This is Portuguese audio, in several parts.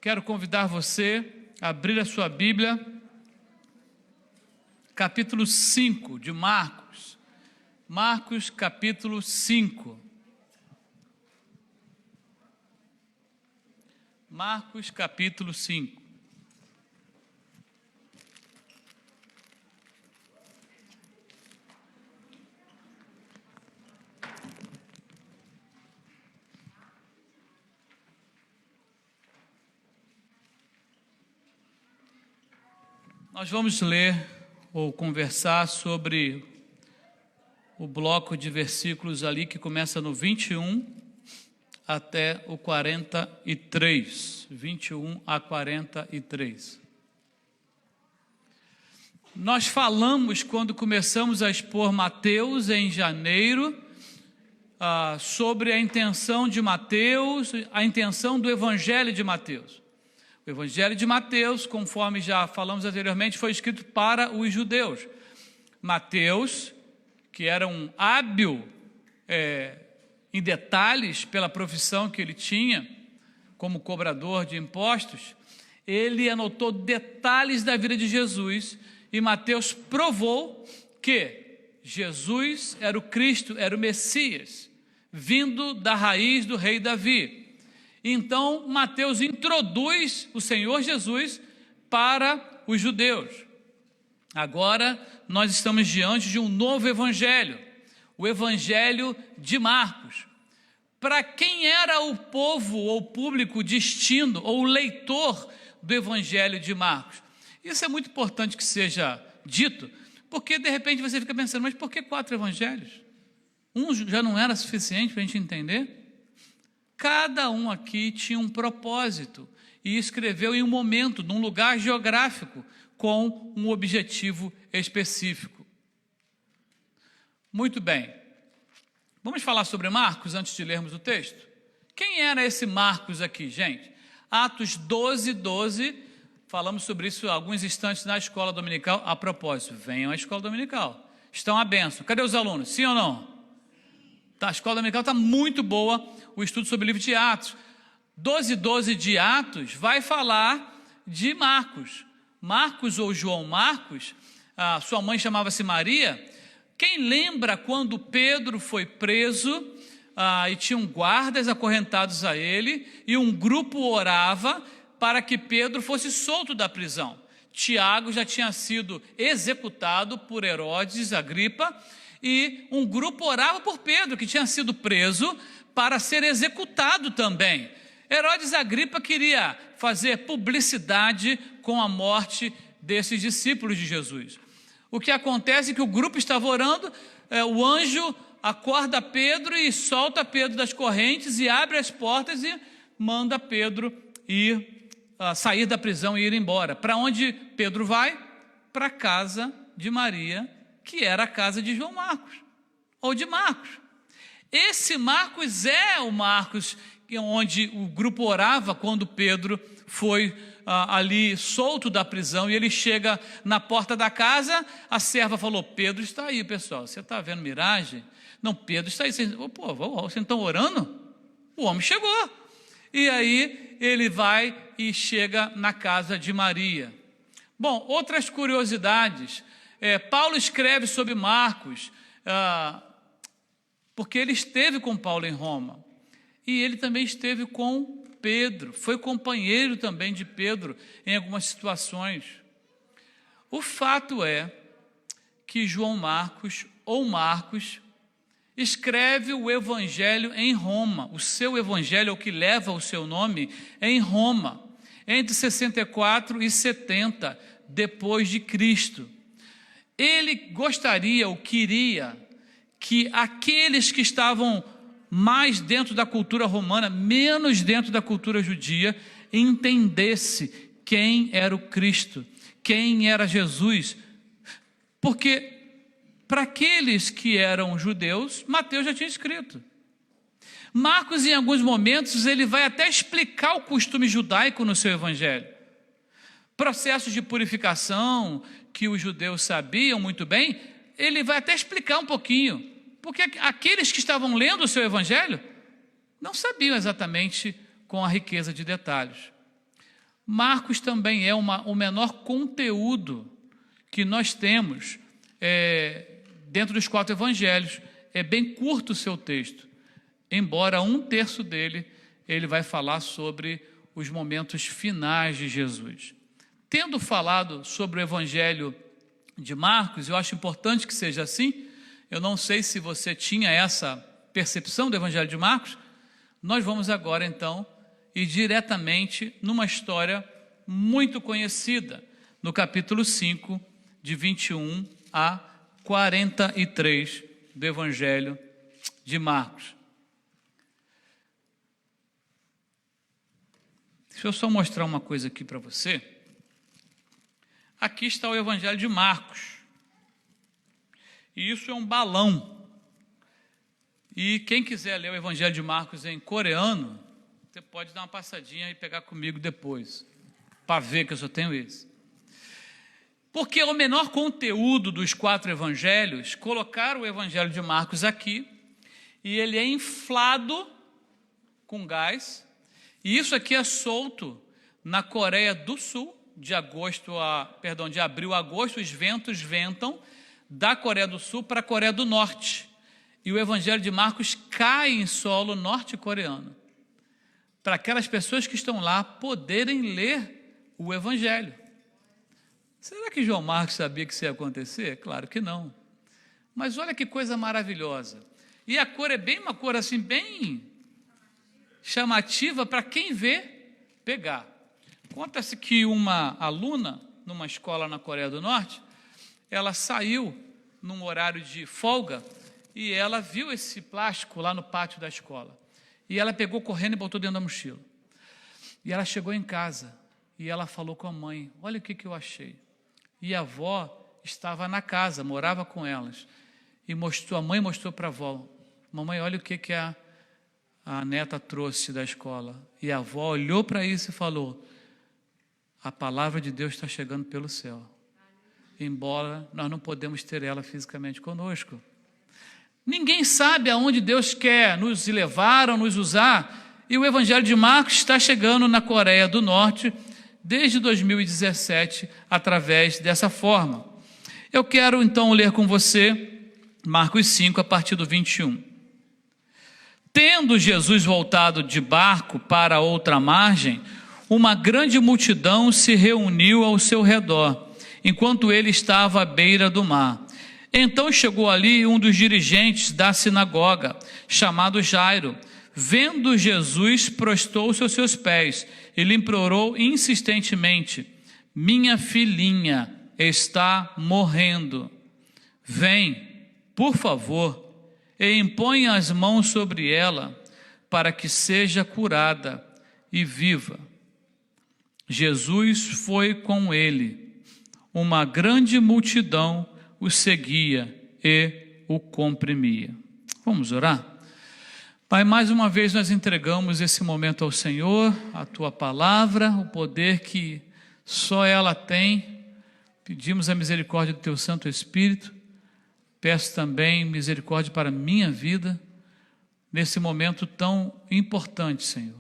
quero convidar você a abrir a sua Bíblia, capítulo 5 de Marcos. Marcos, capítulo 5. Marcos, capítulo 5. Nós vamos ler ou conversar sobre o bloco de versículos ali que começa no 21 até o 43. 21 a 43. Nós falamos, quando começamos a expor Mateus em janeiro, sobre a intenção de Mateus, a intenção do Evangelho de Mateus. O Evangelho de Mateus, conforme já falamos anteriormente, foi escrito para os judeus. Mateus, que era um hábil em detalhes pela profissão que ele tinha, como cobrador de impostos, ele anotou detalhes da vida de Jesus, e Mateus provou que Jesus era o Cristo, era o Messias, vindo da raiz do rei Davi. Então, Mateus introduz o Senhor Jesus para os judeus. Agora, nós estamos diante de um novo evangelho, o evangelho de Marcos. Para quem era o povo ou público destino ou leitor do evangelho de Marcos? Isso é muito importante que seja dito, porque de repente você fica pensando, mas por que 4 evangelhos? Um já não era suficiente para a gente entender? Cada um aqui tinha um propósito e escreveu em um momento, num lugar geográfico, com um objetivo específico. Muito bem. Vamos falar sobre Marcos antes de lermos o texto? Quem era esse Marcos aqui, gente? Atos 12, 12, falamos sobre isso há alguns instantes na escola dominical. A propósito, venham à escola dominical. Estão à bênção. Cadê os alunos? Sim ou não? A escola dominical está muito boa, o estudo sobre o livro de Atos. 12, 12 de Atos vai falar de Marcos. Marcos ou João Marcos, sua mãe chamava-se Maria. Quem lembra quando Pedro foi preso e tinham guardas acorrentados a ele e um grupo orava para que Pedro fosse solto da prisão? Tiago já tinha sido executado por Herodes Agripa e um grupo orava por Pedro, que tinha sido preso, para ser executado também. Herodes Agripa queria fazer publicidade com a morte desses discípulos de Jesus. O que acontece é que o grupo estava orando, o anjo acorda Pedro e solta Pedro das correntes e abre as portas e manda Pedro sair da prisão e ir embora. Para onde Pedro vai? Para a casa de Maria, que era a casa de João Marcos, ou de Marcos. Esse Marcos é o Marcos onde o grupo orava quando Pedro foi ali solto da prisão, e ele chega na porta da casa, a serva falou, Pedro está aí, pessoal, você está vendo miragem? Não, Pedro está aí. Vocês estão orando? O homem chegou. E aí ele vai e chega na casa de Maria. Bom, outras curiosidades. Paulo escreve sobre Marcos, porque ele esteve com Paulo em Roma, e ele também esteve com Pedro, foi companheiro também de Pedro em algumas situações. O fato é que João Marcos, ou Marcos, escreve o evangelho em Roma, o seu evangelho, o que leva o seu nome, em Roma, entre 64 e 70 depois de Cristo. Ele gostaria ou queria que aqueles que estavam mais dentro da cultura romana, menos dentro da cultura judia, entendesse quem era o Cristo, quem era Jesus. Porque para aqueles que eram judeus, Mateus já tinha escrito. Marcos, em alguns momentos, ele vai até explicar o costume judaico no seu evangelho. Processos de purificação que os judeus sabiam muito bem, ele vai até explicar um pouquinho, porque aqueles que estavam lendo o seu evangelho não sabiam exatamente com a riqueza de detalhes. Marcos também é o menor conteúdo que nós temos dentro dos 4 evangelhos. É bem curto o seu texto, embora 1/3 dele ele vai falar sobre os momentos finais de Jesus. Tendo falado sobre o evangelho de Marcos, eu acho importante que seja assim. Eu não sei se você tinha essa percepção do evangelho de Marcos. Nós vamos agora então ir diretamente numa história muito conhecida, no capítulo 5, de 21 a 43 do evangelho de Marcos. Deixa eu só mostrar uma coisa aqui para você. Aqui está o evangelho de Marcos. E isso é um balão. E quem quiser ler o evangelho de Marcos em coreano, você pode dar uma passadinha e pegar comigo depois, para ver que eu só tenho esse. Porque é o menor conteúdo dos 4 evangelhos, colocaram o evangelho de Marcos aqui, e ele é inflado com gás, e isso aqui é solto na Coreia do Sul, de abril a agosto, os ventos ventam da Coreia do Sul para a Coreia do Norte, e o evangelho de Marcos cai em solo norte-coreano, para aquelas pessoas que estão lá poderem ler o evangelho. Será que João Marcos sabia que isso ia acontecer? Claro que não. Mas olha que coisa maravilhosa. E a cor é bem uma cor assim, bem chamativa para quem vê pegar. Conta-se que uma aluna, numa escola na Coreia do Norte, ela saiu num horário de folga e ela viu esse plástico lá no pátio da escola. E ela pegou correndo e botou dentro da mochila. E ela chegou em casa e ela falou com a mãe: olha o que eu achei. E a avó estava na casa, morava com elas. E a mãe mostrou para a avó: mamãe, olha o que a neta trouxe da escola. E a avó olhou para isso e falou: a palavra de Deus está chegando pelo céu. Embora nós não podemos ter ela fisicamente conosco. Ninguém sabe aonde Deus quer nos levar ou nos usar. E o evangelho de Marcos está chegando na Coreia do Norte desde 2017, através dessa forma. Eu quero então ler com você Marcos 5, a partir do 21. Tendo Jesus voltado de barco para outra margem, uma grande multidão se reuniu ao seu redor, enquanto ele estava à beira do mar. Então chegou ali um dos dirigentes da sinagoga, chamado Jairo. Vendo Jesus, prostou-se aos seus pés e lhe implorou insistentemente: minha filhinha está morrendo. Vem, por favor, e impõe as mãos sobre ela, para que seja curada e viva. Jesus foi com ele. Uma grande multidão o seguia e o comprimia. Vamos orar? Pai, mais uma vez nós entregamos esse momento ao Senhor, a Tua palavra, o poder que só ela tem. Pedimos a misericórdia do Teu Santo Espírito. Peço também misericórdia para a minha vida, nesse momento tão importante, Senhor.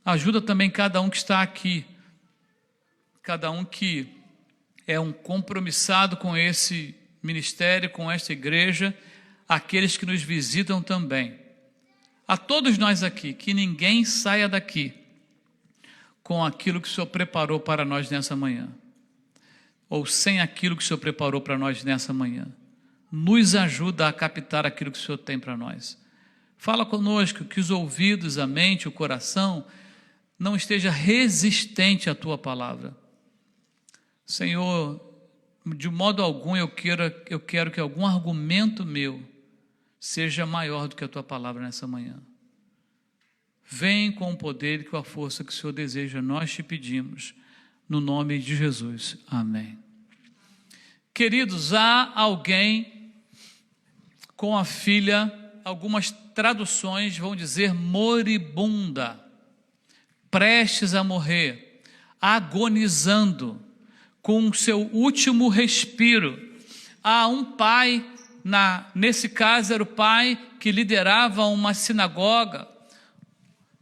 Ajuda também cada um que está aqui, cada um que é um compromissado com esse ministério, com esta igreja, aqueles que nos visitam também. A todos nós aqui, que ninguém saia daqui com aquilo que o Senhor preparou para nós nessa manhã, ou sem aquilo que o Senhor preparou para nós nessa manhã. Nos ajuda a captar aquilo que o Senhor tem para nós. Fala conosco, que os ouvidos, a mente, o coração não esteja resistente à Tua palavra. Senhor, de modo algum eu quero que algum argumento meu seja maior do que a Tua palavra nessa manhã. Vem com o poder e com a força que o Senhor deseja, nós te pedimos, no nome de Jesus. Amém. Queridos, há alguém com a filha, algumas traduções vão dizer moribunda, prestes a morrer, agonizando, com o seu último respiro. Há um pai, nesse caso era o pai que liderava uma sinagoga,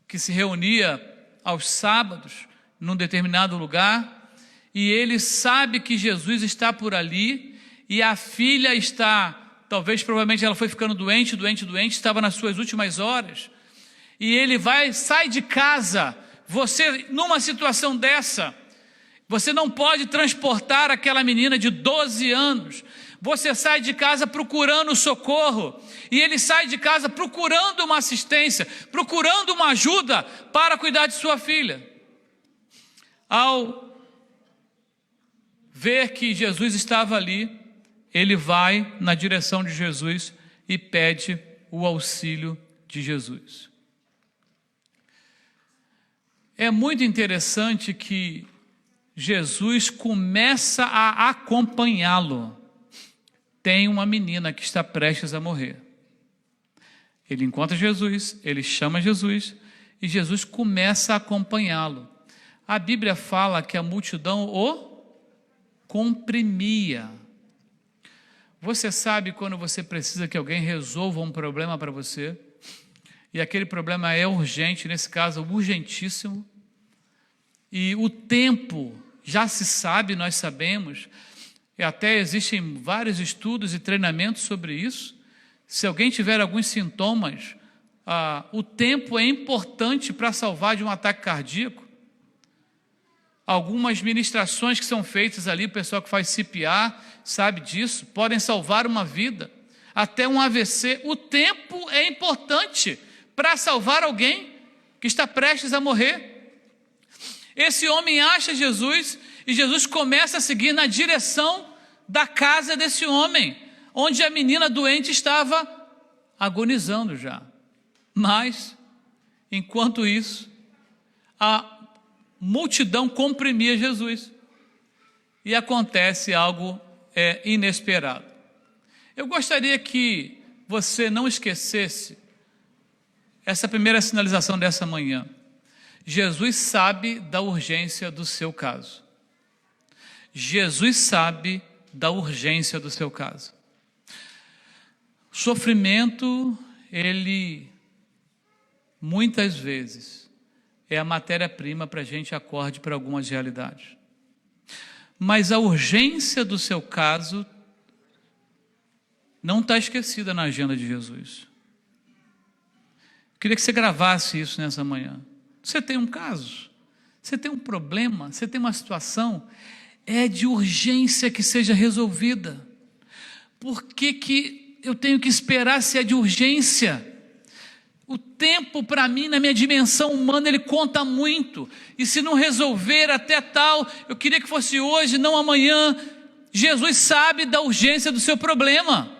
que se reunia aos sábados, num determinado lugar, e ele sabe que Jesus está por ali, e a filha está, provavelmente ela foi ficando doente, estava nas suas últimas horas, e ele sai de casa. Você, numa situação dessa, você não pode transportar aquela menina de 12 anos, você sai de casa procurando socorro, e ele sai de casa procurando uma assistência, procurando uma ajuda para cuidar de sua filha. Ao ver que Jesus estava ali, ele vai na direção de Jesus e pede o auxílio de Jesus. É muito interessante que Jesus começa a acompanhá-lo. Tem uma menina que está prestes a morrer. Ele encontra Jesus, ele chama Jesus, e Jesus começa a acompanhá-lo. A Bíblia fala que a multidão o comprimia. Você sabe quando você precisa que alguém resolva um problema para você, e aquele problema é urgente, nesse caso urgentíssimo, e o tempo já se sabe, nós sabemos, e até existem vários estudos e treinamentos sobre isso. Se alguém tiver alguns sintomas, o tempo é importante para salvar de um ataque cardíaco. Algumas ministrações que são feitas ali, o pessoal que faz CPR sabe disso, podem salvar uma vida, até um AVC. O tempo é importante para salvar alguém que está prestes a morrer. Esse homem acha Jesus, e Jesus começa a seguir na direção da casa desse homem, onde a menina doente estava agonizando já. Mas, enquanto isso, a multidão comprimia Jesus, e acontece algo inesperado. Eu gostaria que você não esquecesse essa primeira sinalização dessa manhã. Jesus sabe da urgência do seu caso. Jesus sabe da urgência do seu caso. O sofrimento, ele, muitas vezes, é a matéria-prima para a gente acorde para algumas realidades. Mas a urgência do seu caso não está esquecida na agenda de Jesus. Eu queria que você gravasse isso nessa manhã. Você tem um caso, você tem um problema, você tem uma situação, é de urgência que seja resolvida. Por que eu tenho que esperar se é de urgência? O tempo, para mim, na minha dimensão humana, ele conta muito. E se não resolver até tal, eu queria que fosse hoje, não amanhã. Jesus sabe da urgência do seu problema.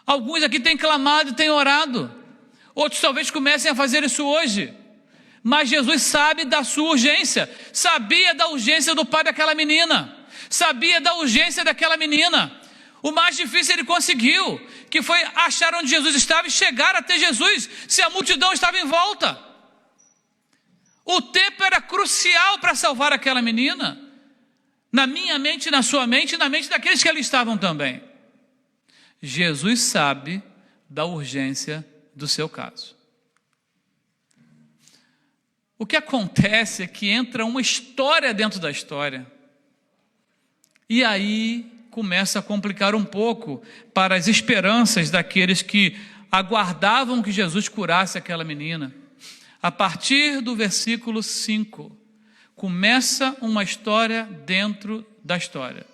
Alguns aqui têm clamado e têm orado. Outros talvez comecem a fazer isso hoje. Mas Jesus sabe da sua urgência. Sabia da urgência do pai daquela menina. Sabia da urgência daquela menina. O mais difícil ele conseguiu, que foi achar onde Jesus estava e chegar até Jesus, se a multidão estava em volta. O tempo era crucial para salvar aquela menina. Na minha mente, na sua mente e na mente daqueles que ali estavam também. Jesus sabe da urgência do seu caso. O que acontece é que entra uma história dentro da história. E aí começa a complicar um pouco para as esperanças daqueles que aguardavam que Jesus curasse aquela menina. A partir do versículo 5, começa uma história dentro da história.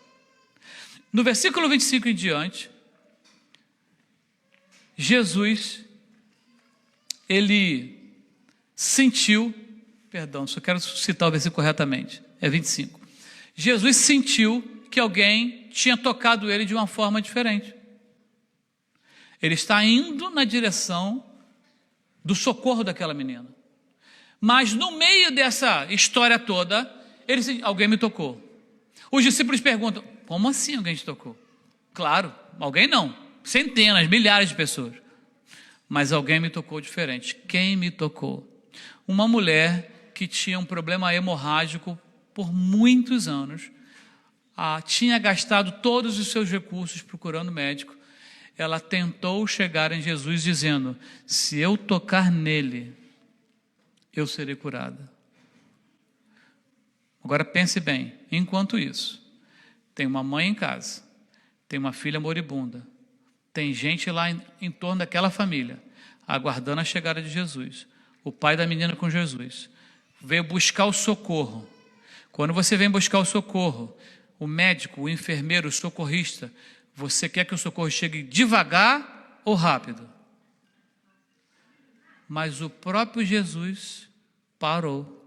No versículo 25 em diante, Jesus, ele sentiu, só quero citar o versículo corretamente, é 25. Jesus sentiu que alguém tinha tocado ele de uma forma diferente. Ele está indo na direção do socorro daquela menina. Mas no meio dessa história toda, alguém me tocou. Os discípulos perguntam, como assim alguém te tocou? Claro, alguém não, centenas, milhares de pessoas. Mas alguém me tocou diferente. Quem me tocou? Uma mulher que tinha um problema hemorrágico por muitos anos, tinha gastado todos os seus recursos procurando médico. Ela tentou chegar em Jesus dizendo, se eu tocar nele, eu serei curada. Agora pense bem, enquanto isso, tem uma mãe em casa, tem uma filha moribunda, tem gente lá em torno daquela família, aguardando a chegada de Jesus. O pai da menina com Jesus veio buscar o socorro. Quando você vem buscar o socorro, o médico, o enfermeiro, o socorrista, você quer que o socorro chegue devagar ou rápido? Mas o próprio Jesus parou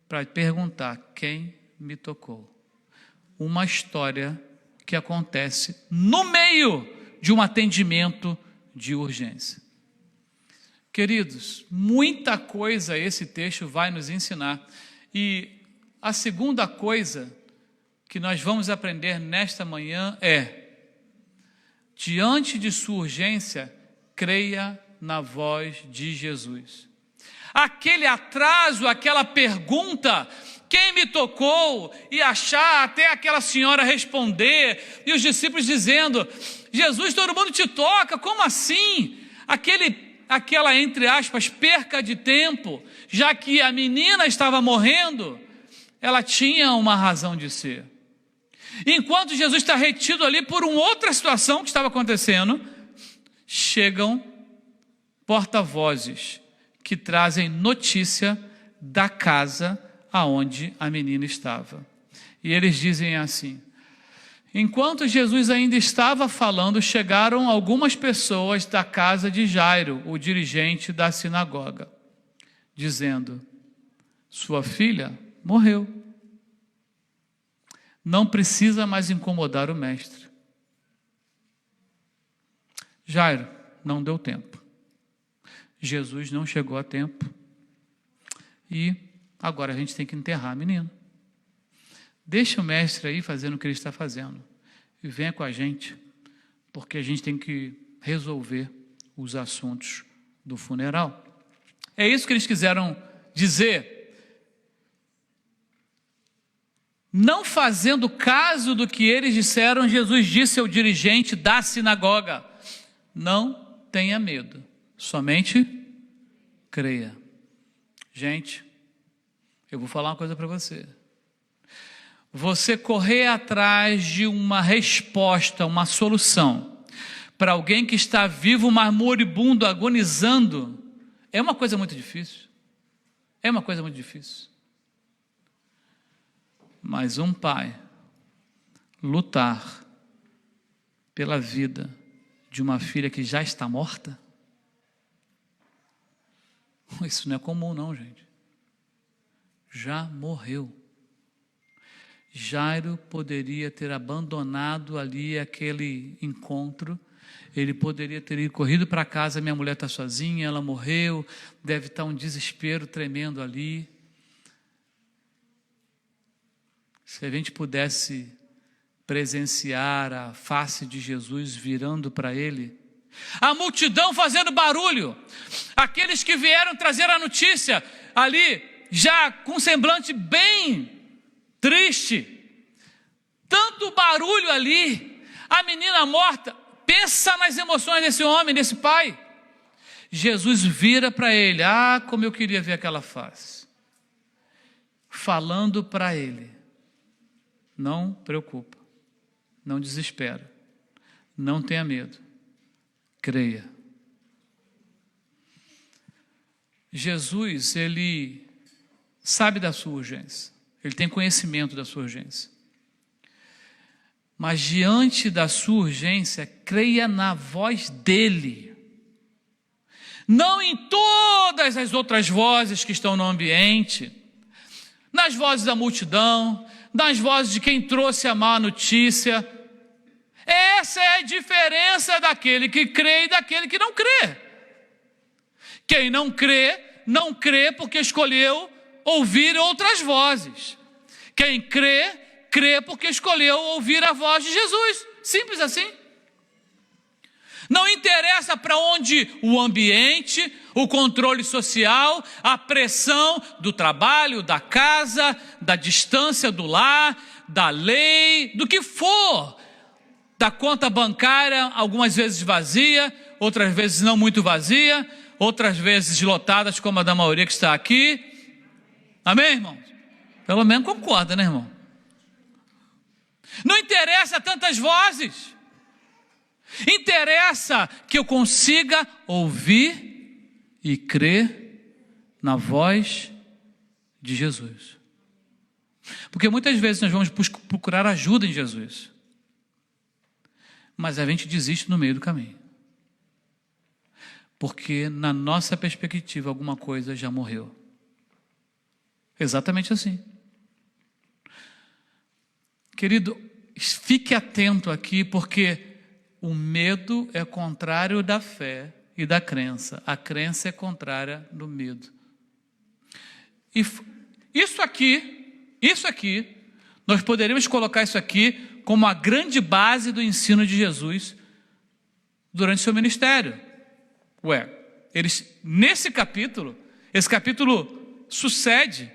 para perguntar: quem me tocou? Uma história que acontece no meio de um atendimento de urgência. Queridos, muita coisa esse texto vai nos ensinar. E a segunda coisa que nós vamos aprender nesta manhã é: diante de sua urgência, creia na voz de Jesus. Aquele atraso, aquela pergunta, quem me tocou, e achar até aquela senhora responder, e os discípulos dizendo: Jesus, todo mundo te toca, como assim? Aquela, entre aspas, perca de tempo, já que a menina estava morrendo, ela tinha uma razão de ser. Enquanto Jesus está retido ali por uma outra situação que estava acontecendo, chegam porta-vozes que trazem notícia da casa aonde a menina estava. E eles dizem assim: enquanto Jesus ainda estava falando, chegaram algumas pessoas da casa de Jairo, o dirigente da sinagoga, dizendo: sua filha morreu. Não precisa mais incomodar o mestre. Jairo, não deu tempo. Jesus não chegou a tempo. E agora a gente tem que enterrar a menina. Deixa o mestre aí fazendo o que ele está fazendo. E venha com a gente, porque a gente tem que resolver os assuntos do funeral. É isso que eles quiseram dizer. Não fazendo caso do que eles disseram, Jesus disse ao dirigente da sinagoga: não tenha medo, somente creia. Gente, eu vou falar uma coisa para você. Você correr atrás de uma resposta, uma solução, para alguém que está vivo, mas moribundo, agonizando, é uma coisa muito difícil. É uma coisa muito difícil. Mas um pai lutar pela vida de uma filha que já está morta, isso não é comum não, gente. Já morreu. Jairo poderia ter abandonado ali aquele encontro, ele poderia ter ido corrido para casa: minha mulher está sozinha, ela morreu, deve estar um desespero tremendo ali. Se a gente pudesse presenciar a face de Jesus virando para ele, a multidão fazendo barulho, aqueles que vieram trazer a notícia ali, já com semblante bem triste, tanto barulho ali, a menina morta. Pensa nas emoções desse homem, desse pai. Jesus vira para ele: ah, como eu queria ver aquela face, falando para ele: não preocupa, não desespera, não tenha medo, creia. Jesus, ele sabe da sua urgência, ele tem conhecimento da sua urgência. Mas diante da sua urgência, creia na voz dele. Não em todas as outras vozes que estão no ambiente, nas vozes da multidão, nas vozes de quem trouxe a má notícia. Essa é a diferença daquele que crê e daquele que não crê. Quem não crê porque escolheu ouvir outras vozes. Quem crê, crê porque escolheu ouvir a voz de Jesus. Simples assim. Não interessa para onde o ambiente, o controle social, a pressão do trabalho, da casa, da distância do lar, da lei, do que for, da conta bancária, algumas vezes vazia, outras vezes não muito vazia, outras vezes lotadas, como a da maioria que está aqui. Amém, irmãos? Pelo menos concorda, né, irmão? Não interessa tantas vozes. Interessa que eu consiga ouvir e crer na voz de Jesus. Porque muitas vezes nós vamos procurar ajuda em Jesus, mas a gente desiste no meio do caminho. Porque na nossa perspectiva alguma coisa já morreu. Exatamente assim. Querido, fique atento aqui, porque o medo é contrário da fé e da crença. A crença é contrária do medo. E isso aqui, nós poderíamos colocar isso aqui como a grande base do ensino de Jesus durante seu ministério. Nesse capítulo, esse capítulo sucede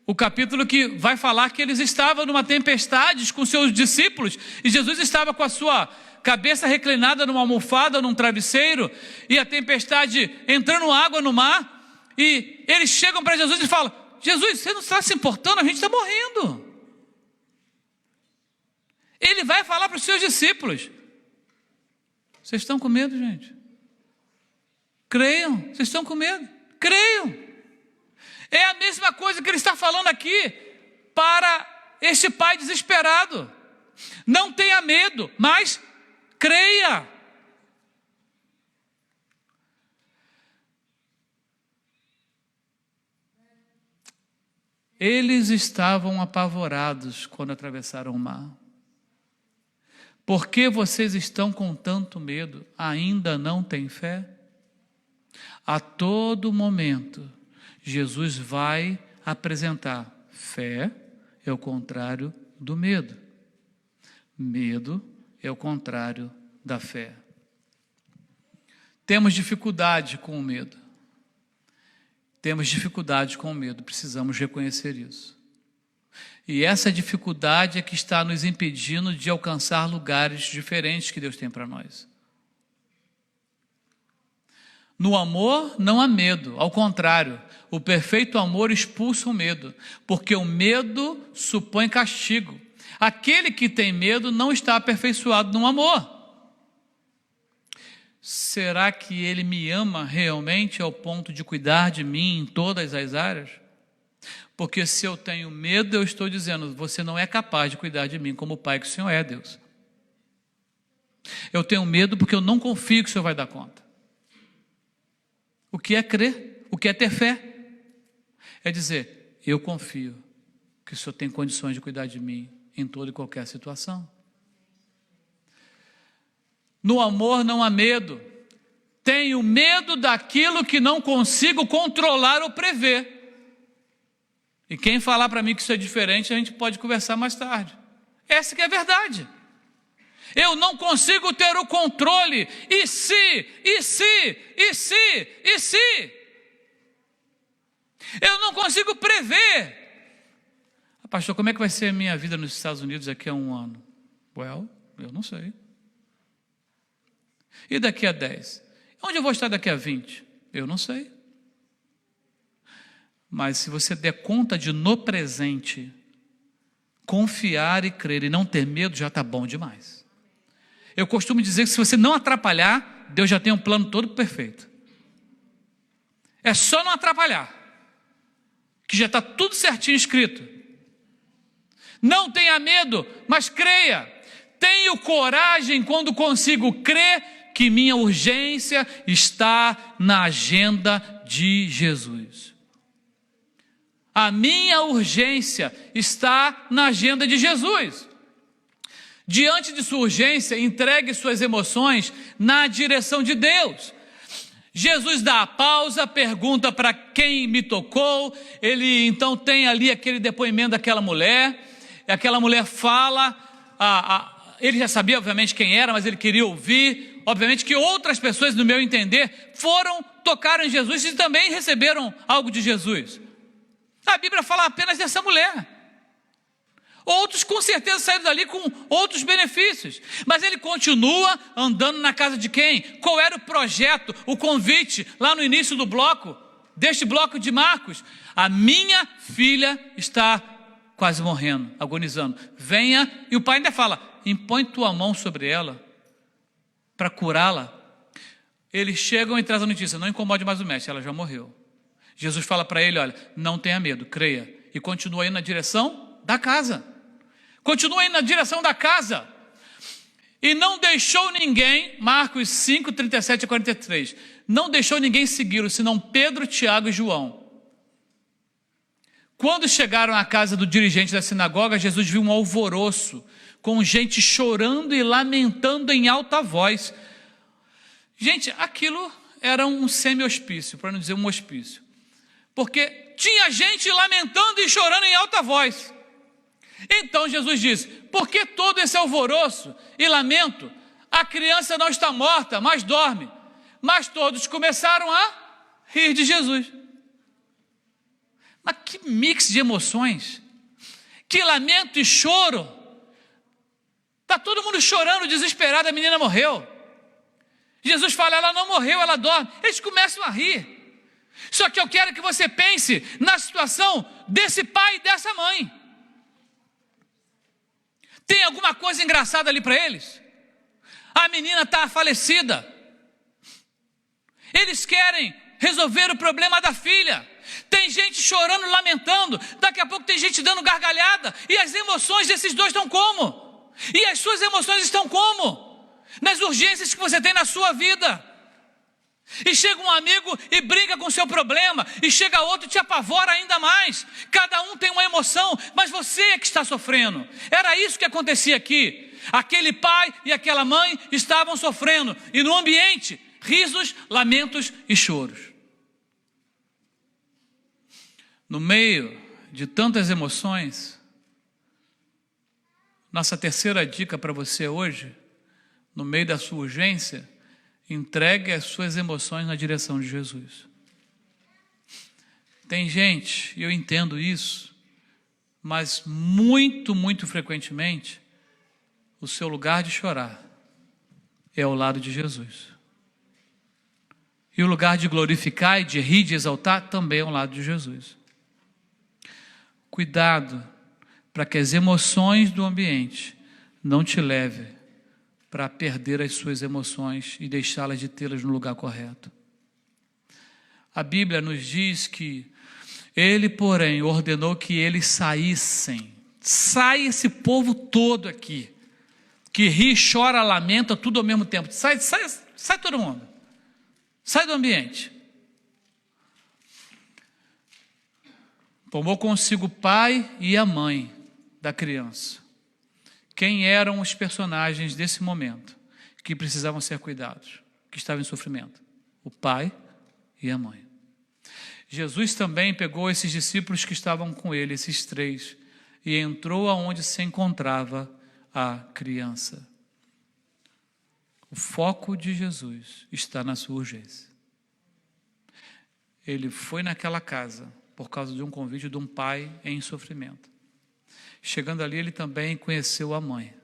o capítulo que vai falar que eles estavam numa tempestade com seus discípulos, e Jesus estava com a sua cabeça reclinada numa almofada, num travesseiro, e a tempestade entrando água no mar, e eles chegam para Jesus e falam: Jesus, você não está se importando? A gente está morrendo. Ele vai falar para os seus discípulos: vocês estão com medo, gente? Creiam. Vocês estão com medo? Creiam. É a mesma coisa que ele está falando aqui para este pai desesperado. Não tenha medo, mas creia. Eles estavam apavorados quando atravessaram o mar. Por que vocês estão com tanto medo? Ainda não têm fé? A todo momento, Jesus vai apresentar: fé é o contrário do medo. Medo é o contrário da fé. Temos dificuldade com o medo. Temos dificuldade com o medo, precisamos reconhecer isso. E essa dificuldade é que está nos impedindo de alcançar lugares diferentes que Deus tem para nós. No amor não há medo, ao contrário, o perfeito amor expulsa o medo, porque o medo supõe castigo. Aquele que tem medo não está aperfeiçoado no amor. Será que ele me ama realmente ao ponto de cuidar de mim em todas as áreas? Porque se eu tenho medo, eu estou dizendo: você não é capaz de cuidar de mim como o Pai que o Senhor é, Deus. Eu tenho medo porque eu não confio que o Senhor vai dar conta. O que é crer? O que é ter fé? É dizer: eu confio que o Senhor tem condições de cuidar de mim em toda e qualquer situação. No amor não há medo. Tenho medo daquilo que não consigo controlar ou prever. E quem falar para mim que isso é diferente, a gente pode conversar mais tarde. Essa que é a verdade. Eu não consigo ter o controle. E se? Eu não consigo prever. Pastor, como é que vai ser a minha vida nos Estados Unidos daqui a 1 ano? Eu não sei. E daqui a 10? Onde eu vou estar daqui a 20? Eu não sei. Mas se você der conta de, no presente, confiar e crer e não ter medo, já está bom demais. Eu costumo dizer que se você não atrapalhar, Deus já tem um plano todo perfeito. É só não atrapalhar, que já está tudo certinho escrito. Não tenha medo, mas creia. Tenho coragem quando consigo crer que minha urgência está na agenda de Jesus. A minha urgência está na agenda de Jesus. Diante de sua urgência, entregue suas emoções na direção de Deus. Jesus dá a pausa, pergunta para quem me tocou. Ele então tem ali aquele depoimento daquela mulher. Aquela mulher fala, ele já sabia obviamente quem era, mas ele queria ouvir. Obviamente que outras pessoas, no meu entender, tocaram em Jesus e também receberam algo de Jesus. A Bíblia fala apenas dessa mulher. Outros com certeza saíram dali com outros benefícios. Mas ele continua andando na casa de quem? Qual era o projeto, o convite, lá no início do bloco? deste bloco de Marcos: a minha filha está quase morrendo, agonizando. Venha, e o pai ainda fala: impõe tua mão sobre ela para curá-la. Eles chegam e trazem a notícia: não incomode mais o mestre, ela já morreu. Jesus fala para ele: olha, não tenha medo, creia. E continua indo na direção da casa. Continua indo na direção da casa. E não deixou ninguém, Marcos 5, 37 a 43, não deixou ninguém segui-lo, senão Pedro, Tiago e João. Quando chegaram à casa do dirigente da sinagoga, Jesus viu um alvoroço, com gente chorando e lamentando em alta voz. Gente, aquilo era um semi-hospício, para não dizer um hospício. Porque tinha gente lamentando e chorando em alta voz. Então Jesus disse: por que todo esse alvoroço e lamento? A criança não está morta, mas dorme. Mas todos começaram a rir de Jesus. Mas que mix de emoções, que lamento e choro. Está todo mundo chorando, desesperado, a menina morreu. Jesus fala: ela não morreu, ela dorme. Eles começam a rir. Só que eu quero que você pense na situação desse pai e dessa mãe. Tem alguma coisa engraçada ali para eles? A menina está falecida. Eles querem resolver o problema da filha. Tem gente chorando, lamentando. Daqui a pouco tem gente dando gargalhada. E as emoções desses dois estão como? E as suas emoções estão como? Nas urgências que você tem na sua vida. E chega um amigo e brinca com o seu problema, e chega outro e te apavora ainda mais. Cada um tem uma emoção, mas você é que está sofrendo. Era isso que acontecia aqui. Aquele pai e aquela mãe estavam sofrendo, e no ambiente, risos, lamentos e choros. No meio de tantas emoções, nossa terceira dica para você hoje, no meio da sua urgência: entregue as suas emoções na direção de Jesus. Tem gente, e eu entendo isso, mas muito frequentemente, o seu lugar de chorar é ao lado de Jesus. E o lugar de glorificar e de rir, de exaltar, também é ao lado de Jesus. Cuidado para que as emoções do ambiente não te levem para perder as suas emoções e deixá-las de tê-las no lugar correto. A Bíblia nos diz que ele, porém, ordenou que eles saíssem. Sai esse povo todo aqui, que ri, chora, lamenta, tudo ao mesmo tempo. Sai todo mundo. Sai do ambiente. Tomou consigo o pai e a mãe da criança. Quem eram os personagens desse momento que precisavam ser cuidados, que estavam em sofrimento? O pai e a mãe. Jesus também pegou esses discípulos que estavam com ele, esses três, e entrou aonde se encontrava a criança. O foco de Jesus está na sua urgência. Ele foi naquela casa por causa de um convite de um pai em sofrimento. Chegando ali, ele também conheceu a mãe.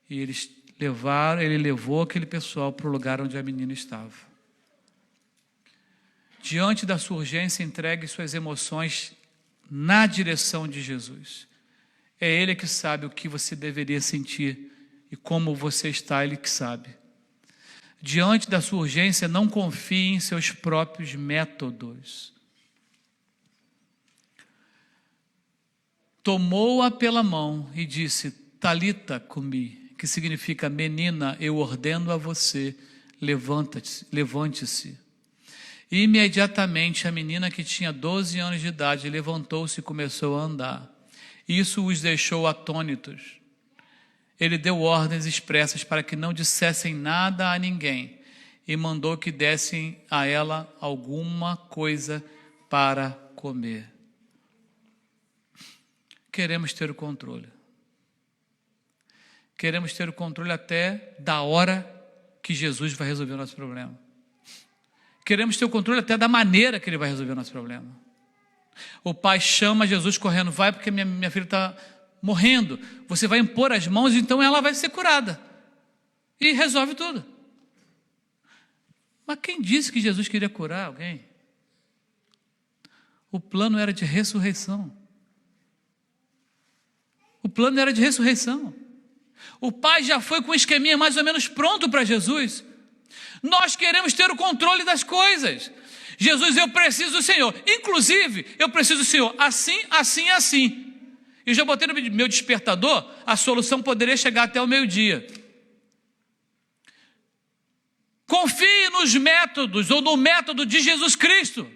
E ele levou aquele pessoal para o lugar onde a menina estava. Diante da sua urgência, entregue suas emoções na direção de Jesus. É Ele que sabe o que você deveria sentir e como você está, Ele que sabe. Diante da sua urgência, não confie em seus próprios métodos. Tomou-a pela mão e disse: Talita cumi, que significa: menina, eu ordeno a você, levante-se. E imediatamente a menina, que tinha 12 anos de idade, levantou-se e começou a andar. Isso os deixou atônitos. Ele deu ordens expressas para que não dissessem nada a ninguém e mandou que dessem a ela alguma coisa para comer. Queremos ter o controle. Queremos ter o controle até da hora que Jesus vai resolver o nosso problema. Queremos ter o controle até da maneira que Ele vai resolver o nosso problema. O pai chama Jesus correndo: vai, porque minha filha está morrendo. Você vai impor as mãos, então ela vai ser curada. E resolve tudo. Mas quem disse que Jesus queria curar alguém? O plano era de ressurreição. O plano era de ressurreição. O Pai já foi com um esqueminha mais ou menos pronto para Jesus. Nós queremos ter o controle das coisas. Jesus, eu preciso do Senhor. Inclusive, eu preciso do Senhor assim, assim, assim. E já botei no meu despertador, a solução poderia chegar até o meio-dia. Confie nos métodos ou no método de Jesus Cristo.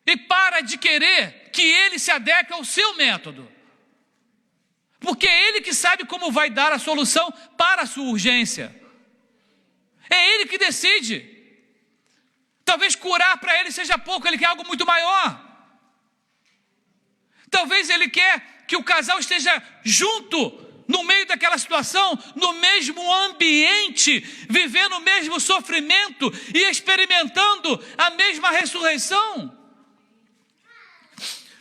E para de querer que Ele se adeque ao seu método. Porque é Ele que sabe como vai dar a solução para a sua urgência. É Ele que decide. Talvez curar para Ele seja pouco, Ele quer algo muito maior. Talvez Ele quer que o casal esteja junto, no meio daquela situação, no mesmo ambiente, vivendo o mesmo sofrimento e experimentando a mesma ressurreição.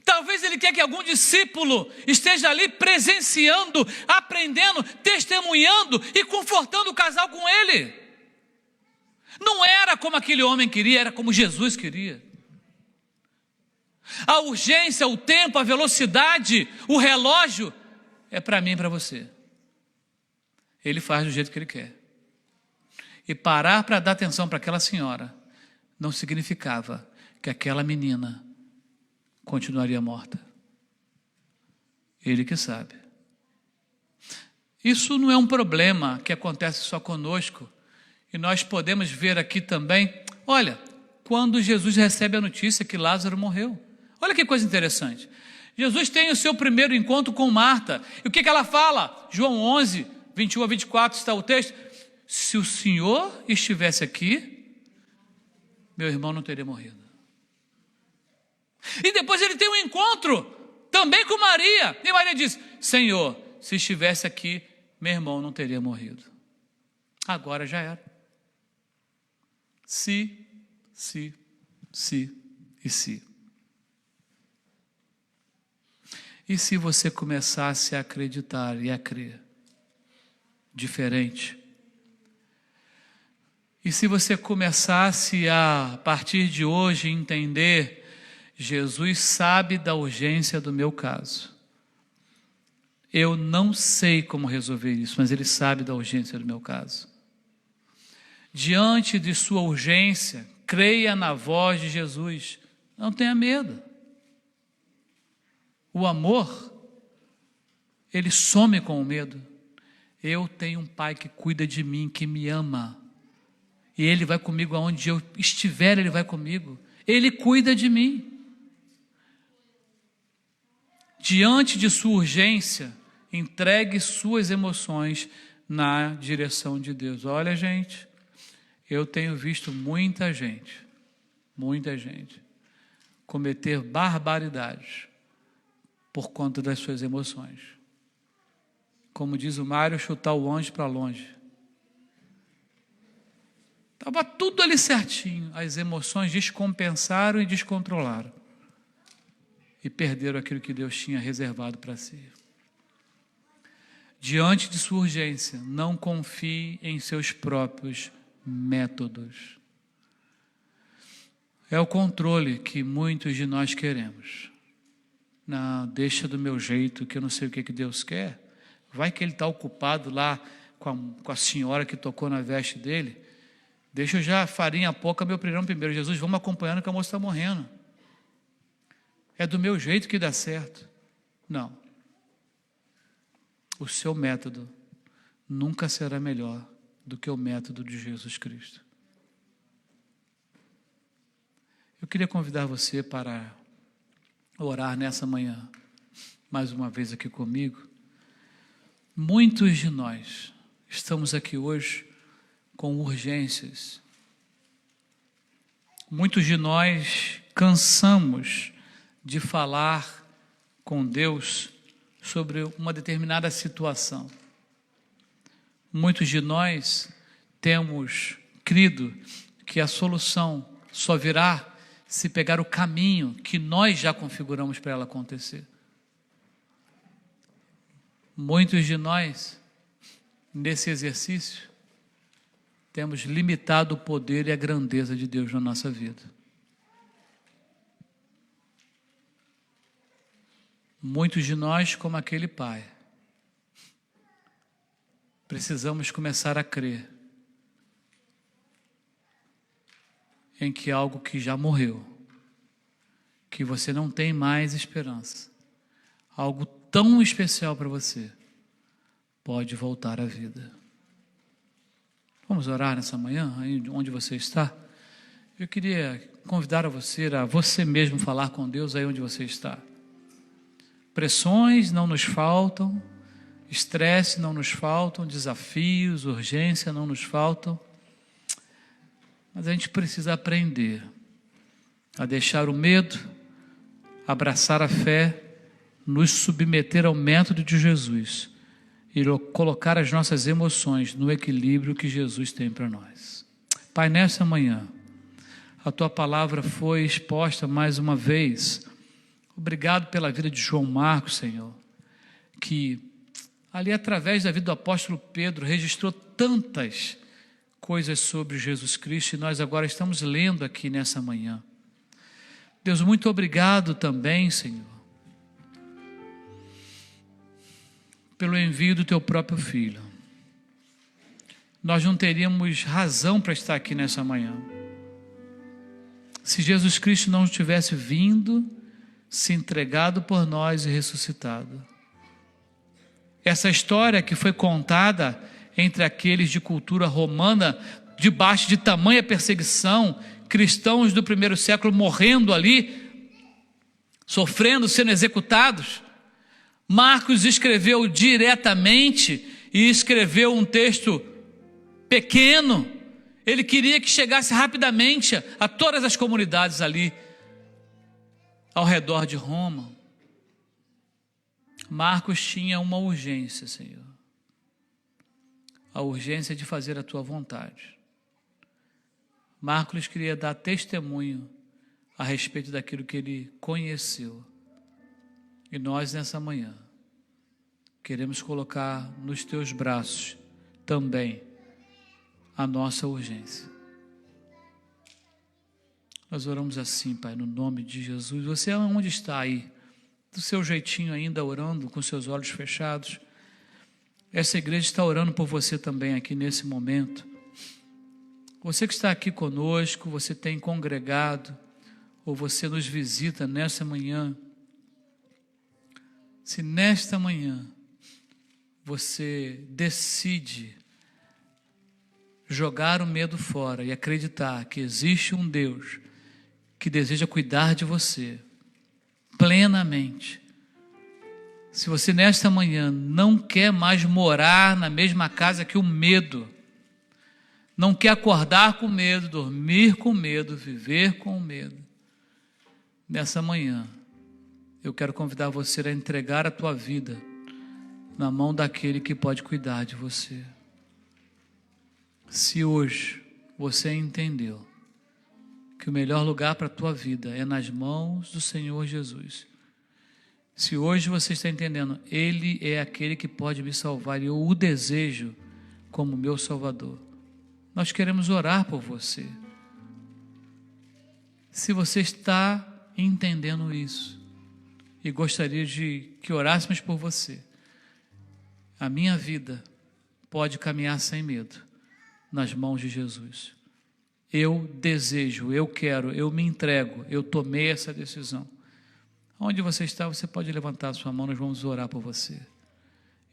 Talvez Ele quer que algum discípulo esteja ali presenciando, aprendendo, testemunhando e confortando o casal com Ele. Não era como aquele homem queria, era como Jesus queria. A urgência, o tempo, a velocidade, o relógio, é para mim e para você. Ele faz do jeito que Ele quer. E parar para dar atenção para aquela senhora não significava que aquela menina continuaria morta. Ele que sabe. Isso não é um problema que acontece só conosco. E nós podemos ver aqui também, olha, quando Jesus recebe a notícia que Lázaro morreu. Olha que coisa interessante. Jesus tem o seu primeiro encontro com Marta. E o que ela fala? João 11, 21 a 24 está o texto. Se o Senhor estivesse aqui, meu irmão não teria morrido. E depois ele tem um encontro também com Maria. E Maria diz, Senhor, se estivesse aqui, meu irmão não teria morrido. Agora já era. Se e se. E se você começasse a acreditar e a crer diferente? E se você começasse a partir de hoje, entender, Jesus sabe da urgência do meu caso. Eu não sei como resolver isso, mas Ele sabe da urgência do meu caso. Diante de sua urgência, creia na voz de Jesus. Não tenha medo. O amor, ele some com o medo. Eu tenho um Pai que cuida de mim, que me ama. E Ele vai comigo aonde eu estiver, Ele vai comigo. Ele cuida de mim. Diante de sua urgência, entregue suas emoções na direção de Deus. Olha, gente, eu tenho visto muita gente cometer barbaridades por conta das suas emoções. Como diz o Mário, chutar o anjo para longe. Estava tudo ali certinho, as emoções descompensaram e descontrolaram. E perderam aquilo que Deus tinha reservado para si. Diante de sua urgência, não confie em seus próprios métodos. É o controle que muitos de nós queremos. Não, deixa do meu jeito, que eu não sei o que Deus quer. Vai que ele está ocupado lá com a senhora que tocou na veste dele. Deixa eu já farinha a pouca, meu primeiro. Jesus, vamos acompanhando que a moça está morrendo. É do meu jeito que dá certo. Não. O seu método nunca será melhor do que o método de Jesus Cristo. Eu queria convidar você para orar nessa manhã, mais uma vez aqui comigo. Muitos de nós estamos aqui hoje com urgências. Muitos de nós cansamos de falar com Deus sobre uma determinada situação. Muitos de nós temos crido que a solução só virá se pegar o caminho que nós já configuramos para ela acontecer. Muitos de nós, nesse exercício, temos limitado o poder e a grandeza de Deus na nossa vida. Muitos de nós, como aquele pai, precisamos começar a crer em que algo que já morreu, que você não tem mais esperança, algo tão especial para você, pode voltar à vida. Vamos orar nessa manhã, aí onde você está? Eu queria convidar a você mesmo falar com Deus aí onde você está. Pressões não nos faltam, estresse não nos faltam, desafios, urgência não nos faltam, mas a gente precisa aprender a deixar o medo, abraçar a fé, nos submeter ao método de Jesus e colocar as nossas emoções no equilíbrio que Jesus tem para nós. Pai, nessa manhã, a Tua palavra foi exposta mais uma vez. Obrigado pela vida de João Marcos, Senhor, que ali através da vida do apóstolo Pedro registrou tantas coisas sobre Jesus Cristo e nós agora estamos lendo aqui nessa manhã. Deus, muito obrigado também, Senhor, pelo envio do Teu próprio Filho. Nós não teríamos razão para estar aqui nessa manhã se Jesus Cristo não tivesse vindo, se entregado por nós e ressuscitado. Essa história que foi contada entre aqueles de cultura romana, debaixo de tamanha perseguição, cristãos do primeiro século morrendo ali, sofrendo, sendo executados, Marcos escreveu diretamente e escreveu um texto pequeno. Ele queria que chegasse rapidamente a todas as comunidades ali ao redor de Roma. Marcos tinha uma urgência, Senhor. A urgência de fazer a Tua vontade. Marcos queria dar testemunho a respeito daquilo que ele conheceu. E nós, nessa manhã, queremos colocar nos Teus braços também a nossa urgência. Nós oramos assim, Pai, no nome de Jesus. Você onde está aí? Do seu jeitinho ainda, orando, com seus olhos fechados. Essa igreja está orando por você também aqui nesse momento. Você que está aqui conosco, você tem congregado, ou você nos visita nessa manhã. Se nesta manhã você decide jogar o medo fora e acreditar que existe um Deus que deseja cuidar de você plenamente. Se você nesta manhã não quer mais morar na mesma casa que o medo, não quer acordar com medo, dormir com medo, viver com medo, nessa manhã eu quero convidar você a entregar a tua vida na mão daquele que pode cuidar de você. Se hoje você entendeu que o melhor lugar para a tua vida é nas mãos do Senhor Jesus, se hoje você está entendendo, Ele é aquele que pode me salvar e eu o desejo como meu Salvador, nós queremos orar por você. Se você está entendendo isso e gostaria de que orássemos por você, a minha vida pode caminhar sem medo nas mãos de Jesus. Eu desejo, eu quero, eu me entrego, eu tomei essa decisão. Onde você está, você pode levantar a sua mão, nós vamos orar por você.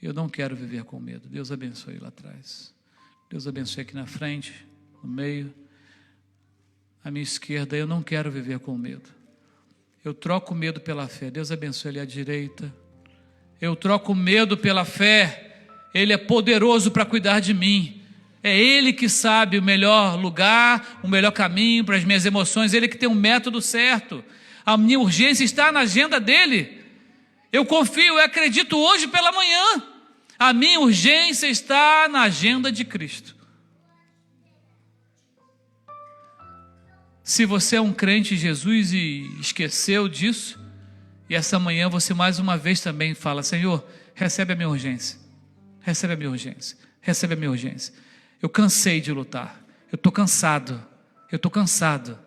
Eu não quero viver com medo. Deus abençoe lá atrás. Deus abençoe aqui na frente, no meio, à minha esquerda. Eu não quero viver com medo. Eu troco o medo pela fé. Deus abençoe ali à direita. Eu troco o medo pela fé. Ele é poderoso para cuidar de mim. É Ele que sabe o melhor lugar, o melhor caminho para as minhas emoções. Ele que tem um método certo. A minha urgência está na agenda dEle. Eu confio, eu acredito hoje pela manhã. A minha urgência está na agenda de Cristo. Se você é um crente em Jesus e esqueceu disso, e essa manhã você mais uma vez também fala: Senhor, recebe a minha urgência. Recebe a minha urgência. Recebe a minha urgência. Eu cansei de lutar. Eu estou cansado. Eu estou cansado.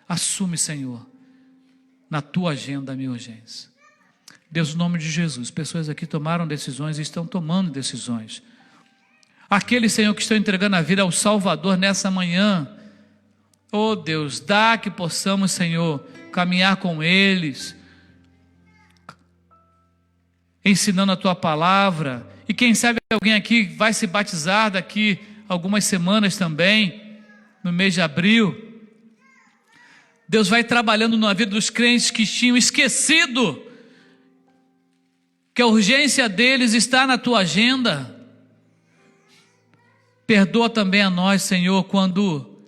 Assume, Senhor, na tua agenda a minha urgência. Deus, no nome de Jesus, pessoas aqui tomaram decisões e estão tomando decisões. Aqueles, Senhor, que estão entregando a vida ao Salvador nessa manhã, oh Deus, dá que possamos, Senhor, caminhar com eles, ensinando a Tua palavra. E quem sabe alguém aqui vai se batizar daqui algumas semanas também, no mês de abril. Deus vai trabalhando na vida dos crentes que tinham esquecido que a urgência deles está na Tua agenda. Perdoa também a nós, Senhor, quando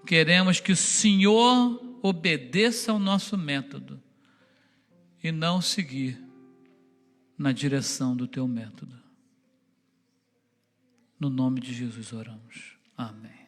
queremos que o Senhor obedeça ao nosso método e não seguir na direção do Teu método. No nome de Jesus oramos. Amém.